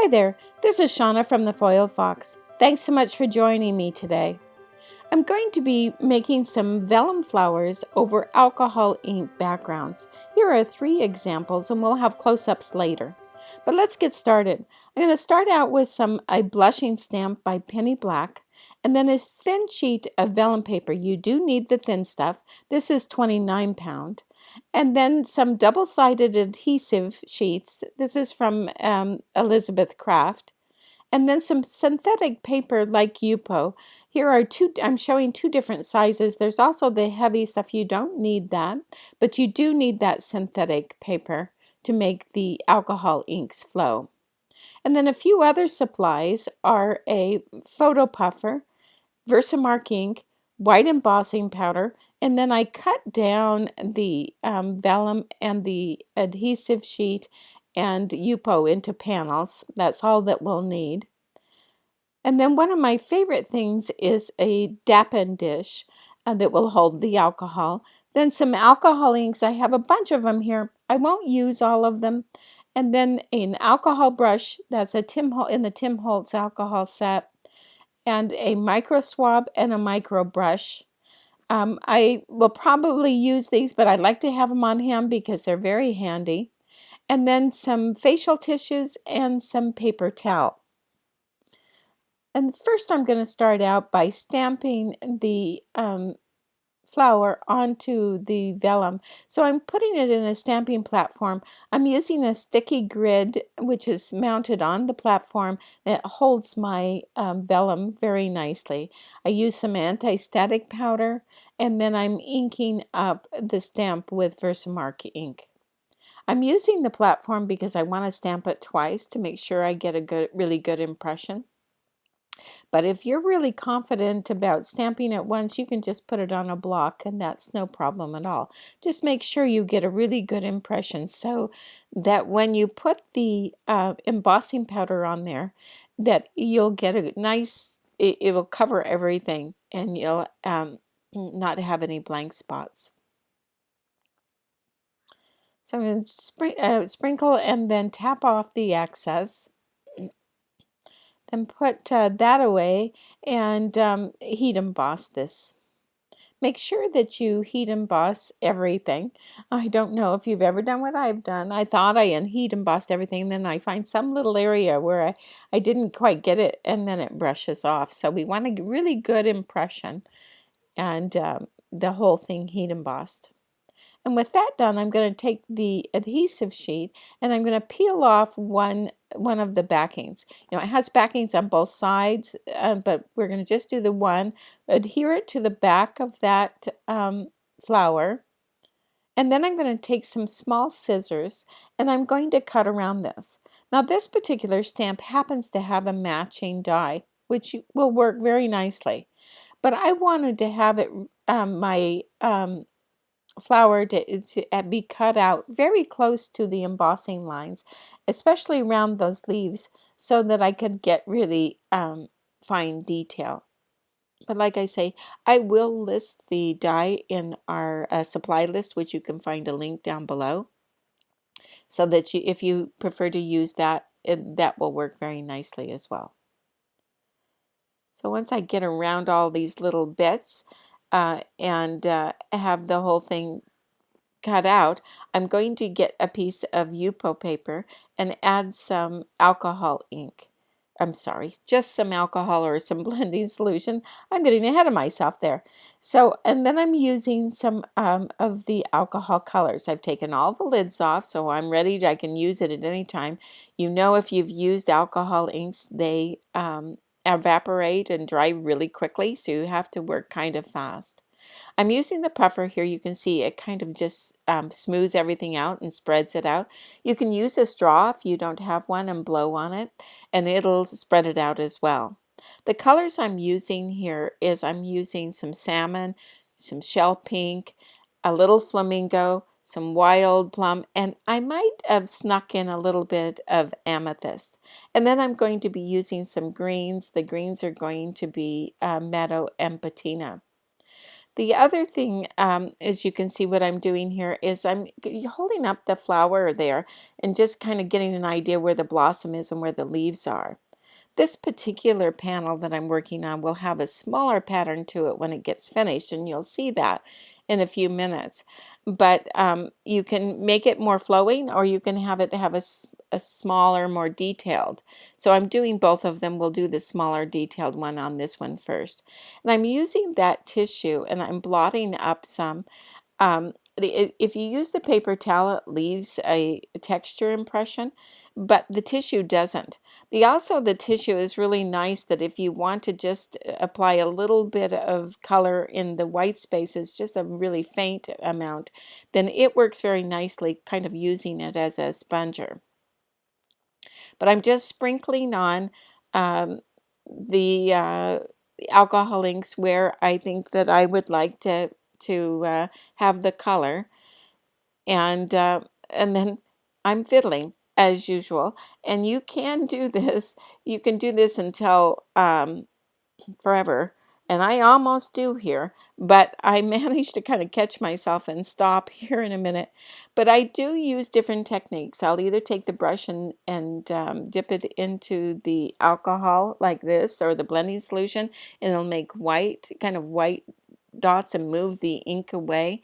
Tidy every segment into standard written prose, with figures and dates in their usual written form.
Hi there, this is Shauna from the Foil Fox. Thanks so much for joining me today. I'm going to be making some vellum flowers over alcohol ink backgrounds. Here are 3 examples and we'll have close-ups later. But let's get started. I'm going to start out with a blushing stamp by Penny Black and then a thin sheet of vellum paper. You do need the thin stuff. This is 29 pound. And then some double-sided adhesive sheets. This is from Elizabeth Craft. And then some synthetic paper like Yupo. Here are I'm showing 2 different sizes. There's also the heavy stuff. You don't need that, but you do need that synthetic paper to make the alcohol inks flow. And then a few other supplies are a photo puffer, Versamark ink, white embossing powder, and then I cut down the vellum and the adhesive sheet and Yupo into panels. That's all that we'll need. And then one of my favorite things is a dappen dish that will hold the alcohol. Then some alcohol inks. I have a bunch of them here. I won't use all of them. And then an alcohol brush. That's in the Tim Holtz alcohol set. And a micro swab and a micro brush. I will probably use these, but I like to have them on hand because they're very handy. And then some facial tissues and some paper towel. And first I'm going to start out by stamping the flower onto the vellum. So I'm putting it in a stamping platform. I'm using a sticky grid which is mounted on the platform that holds my vellum very nicely. I use some anti-static powder and then I'm inking up the stamp with Versamark ink. I'm using the platform because I want to stamp it twice to make sure I get a really good impression. But if you're really confident about stamping it once, you can just put it on a block and that's no problem at all. Just make sure you get a really good impression so that when you put the embossing powder on there, that you'll get a nice, it will cover everything and you'll not have any blank spots. So I'm going to sprinkle and then tap off the excess. Then put that away and heat emboss this. Make sure that you heat emboss everything. I don't know if you've ever done what I've done. I thought I heat embossed everything, and then I find some little area where I didn't quite get it, and then it brushes off. So we want a really good impression, and the whole thing heat embossed. And with that done, I'm going to take the adhesive sheet and I'm going to peel off one of the backings. You know, it has backings on both sides, but we're going to just do the one. Adhere it to the back of that flower. And then I'm going to take some small scissors and I'm going to cut around this. Now this particular stamp happens to have a matching die, which will work very nicely. But I wanted to have it, my flower to be cut out very close to the embossing lines, especially around those leaves, so that I could get really fine detail. But like I say, I will list the die in our supply list, which you can find a link down below, so that if you prefer to use that, that will work very nicely as well. So once I get around all these little bits and have the whole thing cut out, I'm going to get a piece of Yupo paper and add some alcohol ink. I'm sorry, just some alcohol or some blending solution. I'm getting ahead of myself there. So, and then I'm using some of the alcohol colors. I've taken all the lids off, so I'm ready. I can use it at any time. You know, if you've used alcohol inks, they evaporate and dry really quickly, so you have to work kind of fast. I'm using the puffer here. You can see it kind of just smooths everything out and spreads it out. You can use a straw if you don't have one and blow on it, and it'll spread it out as well. The colors I'm using here is I'm using some salmon, some shell pink, a little flamingo, some wild plum, and I might have snuck in a little bit of amethyst. And then I'm going to be using some greens. The greens are going to be meadow and patina. The other thing, as you can see what I'm doing here, is I'm holding up the flower there and just kind of getting an idea where the blossom is and where the leaves are. This particular panel that I'm working on will have a smaller pattern to it when it gets finished, and you'll see that in a few minutes. But you can make it more flowing, or you can have it have a smaller, more detailed. So I'm doing both of them. We'll do the smaller detailed one on this one first. And I'm using that tissue and I'm blotting up some. If you use the paper towel, it leaves a texture impression, but the tissue doesn't. The tissue is really nice that if you want to just apply a little bit of color in the white spaces, just a really faint amount, then it works very nicely, kind of using it as a sponger. But I'm just sprinkling on um, the alcohol inks where I think that I would like to have the color, and then I'm fiddling as usual. And you can do this. You can do this until forever. And I almost do here, but I managed to kind of catch myself and stop here in a minute. But I do use different techniques. I'll either take the brush and dip it into the alcohol like this, or the blending solution, and it'll make white, kind of white dots, and move the ink away,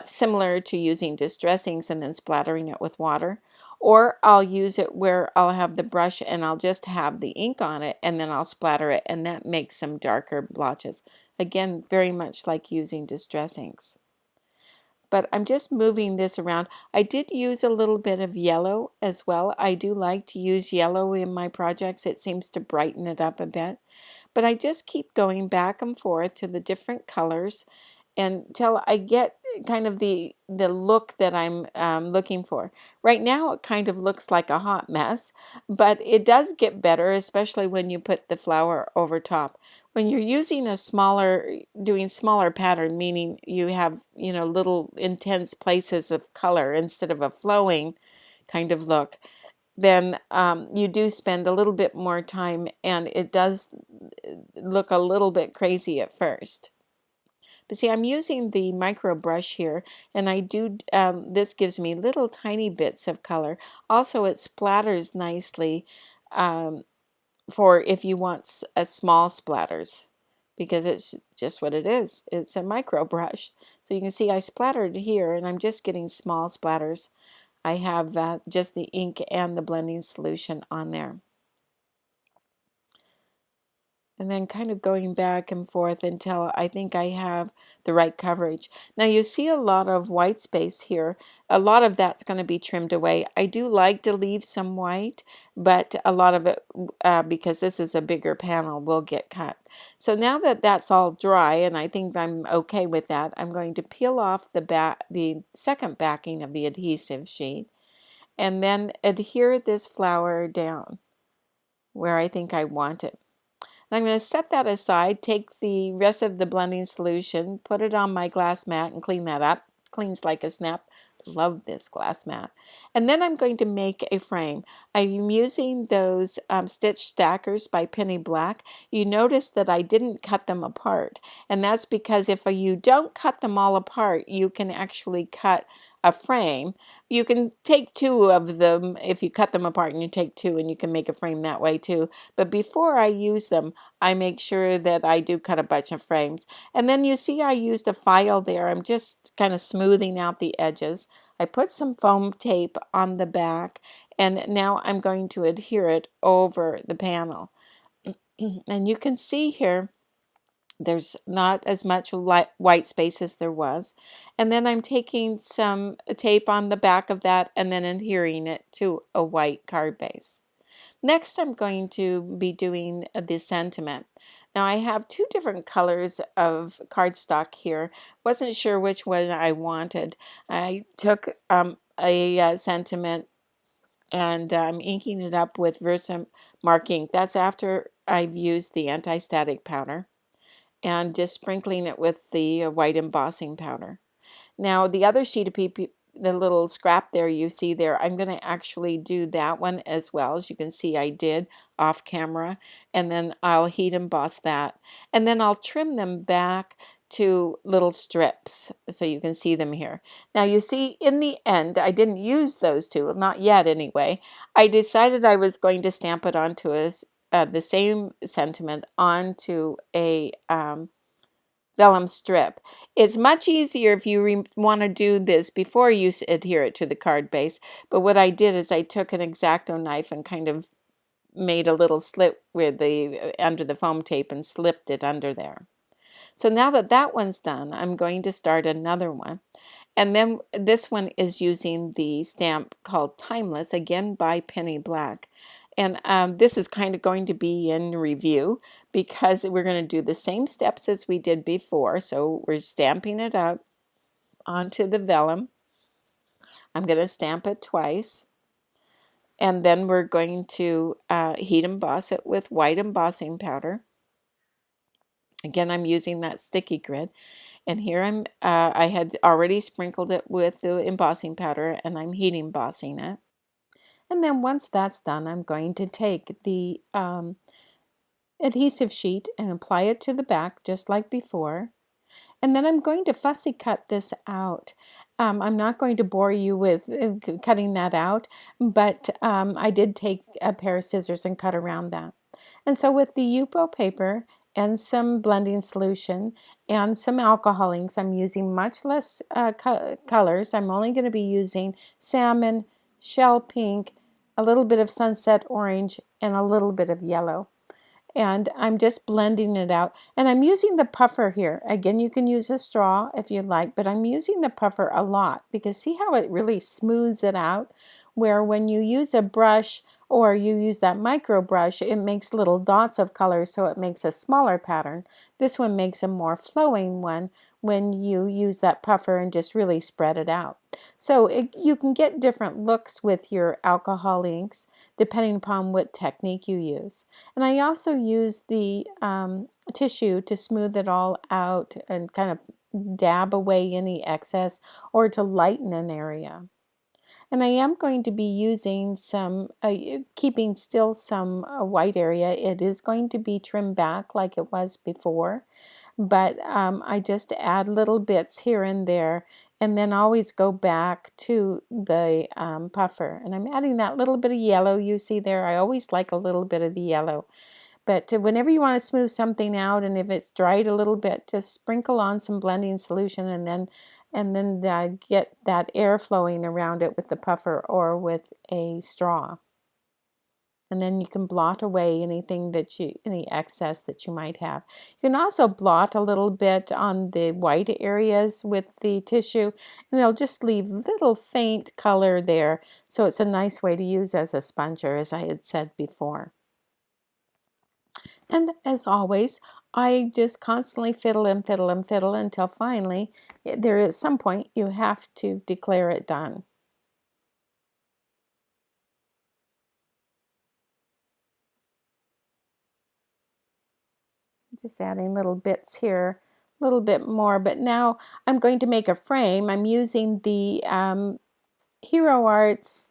similar to using distress inks and then splattering it with water. Or I'll use it where I'll have the brush and I'll just have the ink on it and then I'll splatter it, and that makes some darker blotches. Again, very much like using distress inks. But I'm just moving this around. I did use a little bit of yellow as well. I do like to use yellow in my projects. It seems to brighten it up a bit. But I just keep going back and forth to the different colors until I get kind of the look that I'm looking for. Right now it kind of looks like a hot mess, but it does get better, especially when you put the flower over top. When you're using doing smaller pattern, meaning you have, little intense places of color instead of a flowing kind of look, then you do spend a little bit more time, and it does look a little bit crazy at first. But see, I'm using the micro brush here, and this gives me little tiny bits of color. Also, it splatters nicely um, for if you want a small splatters, because it's just what it is. It's a micro brush. So you can see I splattered here, and I'm just getting small splatters. I have just the ink and the blending solution on there. And then kind of going back and forth until I think I have the right coverage. Now you see a lot of white space here. A lot of that's going to be trimmed away. I do like to leave some white, but a lot of it, because this is a bigger panel, will get cut. So now that that's all dry, and I think I'm okay with that, I'm going to peel off the second backing of the adhesive sheet, and then adhere this flower down where I think I want it. And I'm going to set that aside, take the rest of the blending solution, put it on my glass mat and clean that up. Cleans like a snap. Love this glass mat. And then I'm going to make a frame. I'm using those stitch stackers by Penny Black. You notice that I didn't cut them apart. And that's because if you don't cut them all apart, you can actually cut a frame. You can take two of them if you cut them apart, and you take two and you can make a frame that way too. But before I use them, I make sure that I do cut a bunch of frames. And then you see I used a file there. I'm just kind of smoothing out the edges. I put some foam tape on the back, and now I'm going to adhere it over the panel. And you can see here there's not as much white space as there was. And then I'm taking some tape on the back of that and then adhering it to a white card base. Next, I'm going to be doing the sentiment. Now, I have two different colors of cardstock here. Wasn't sure which one I wanted. I took a sentiment, and I'm inking it up with Versamark ink. That's after I've used the anti-static powder, and just sprinkling it with the white embossing powder. Now, the other sheet of PP, the little scrap there you see there, I'm going to actually do that one as well. As you can see, I did off camera, and then I'll heat emboss that. And then I'll trim them back two little strips so you can see them here. Now you see in the end, I didn't use those two, not yet anyway. I decided I was going to stamp it onto the same sentiment onto a vellum strip. It's much easier if you want to do this before you adhere it to the card base, but what I did is I took an X-Acto knife and kind of made a little slit with under the foam tape and slipped it under there. So now that that one's done, I'm going to start another one. And then this one is using the stamp called Timeless, again by Penny Black. And this is kind of going to be in review because we're going to do the same steps as we did before. So we're stamping it out onto the vellum. I'm going to stamp it twice. And then we're going to heat emboss it with white embossing powder. Again, I'm using that sticky grid. And here I had already sprinkled it with the embossing powder, and I'm heat embossing it. And then once that's done, I'm going to take the adhesive sheet and apply it to the back just like before. And then I'm going to fussy cut this out. I'm not going to bore you with cutting that out, but I did take a pair of scissors and cut around that. And so with the Yupo paper and some blending solution and some alcohol inks, I'm using much less colors. I'm only going to be using salmon, shell pink, a little bit of sunset orange, and a little bit of yellow. And I'm just blending it out. And I'm using the puffer here. Again, you can use a straw if you like, but I'm using the puffer a lot because see how it really smooths it out? Where when you use a brush or you use that micro brush, it makes little dots of color, so it makes a smaller pattern. This one makes a more flowing one when you use that puffer and just really spread it out. So you can get different looks with your alcohol inks depending upon what technique you use. And I also use the tissue to smooth it all out and kind of dab away any excess or to lighten an area. And I am going to be using some, keeping still some white area. It is going to be trimmed back like it was before, but I just add little bits here and there and then always go back to the puffer. And I'm adding that little bit of yellow you see there. I always like a little bit of the yellow. But whenever you want to smooth something out, and if it's dried a little bit, just sprinkle on some blending solution and then get that air flowing around it with the puffer or with a straw. And then you can blot away any excess that you might have. You can also blot a little bit on the white areas with the tissue, and it'll just leave little faint color there. So it's a nice way to use as a sponger, as I had said before. And as always, I just constantly fiddle and fiddle and fiddle until finally, there is some point you have to declare it done. Just adding little bits here, a little bit more, but now I'm going to make a frame. I'm using the Hero Arts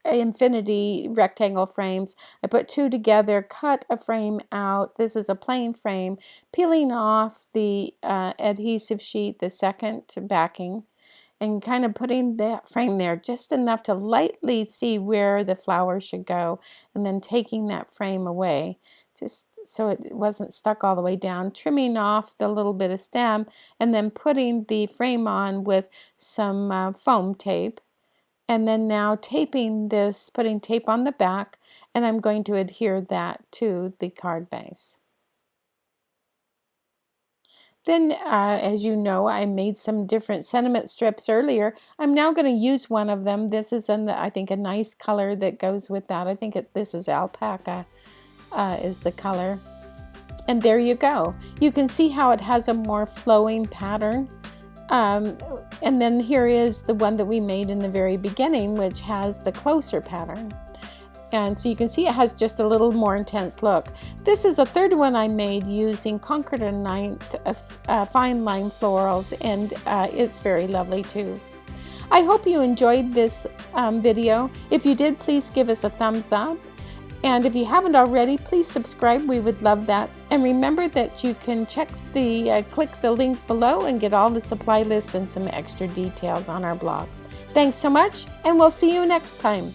Infinity rectangle frames. I put two together, cut a frame out. This is a plain frame, peeling off the adhesive sheet, the second backing, and kind of putting that frame there just enough to lightly see where the flower should go, and then taking that frame away just so it wasn't stuck all the way down, trimming off the little bit of stem, and then putting the frame on with some foam tape. And then now taping this, putting tape on the back, and I'm going to adhere that to the card base. Then, as you know, I made some different sentiment strips earlier. I'm now going to use one of them. This is, I think, a nice color that goes with that. I think this is alpaca is the color. And there you go. You can see how it has a more flowing pattern. And then here is the one that we made in the very beginning, which has the closer pattern. And so you can see it has just a little more intense look. This is a third one I made using Concord and Ninth fine line florals, and it's very lovely too. I hope you enjoyed this video. If you did, please give us a thumbs up. And if you haven't already, please subscribe. We would love that. And remember that you can click the link below and get all the supply lists and some extra details on our blog. Thanks so much, and we'll see you next time.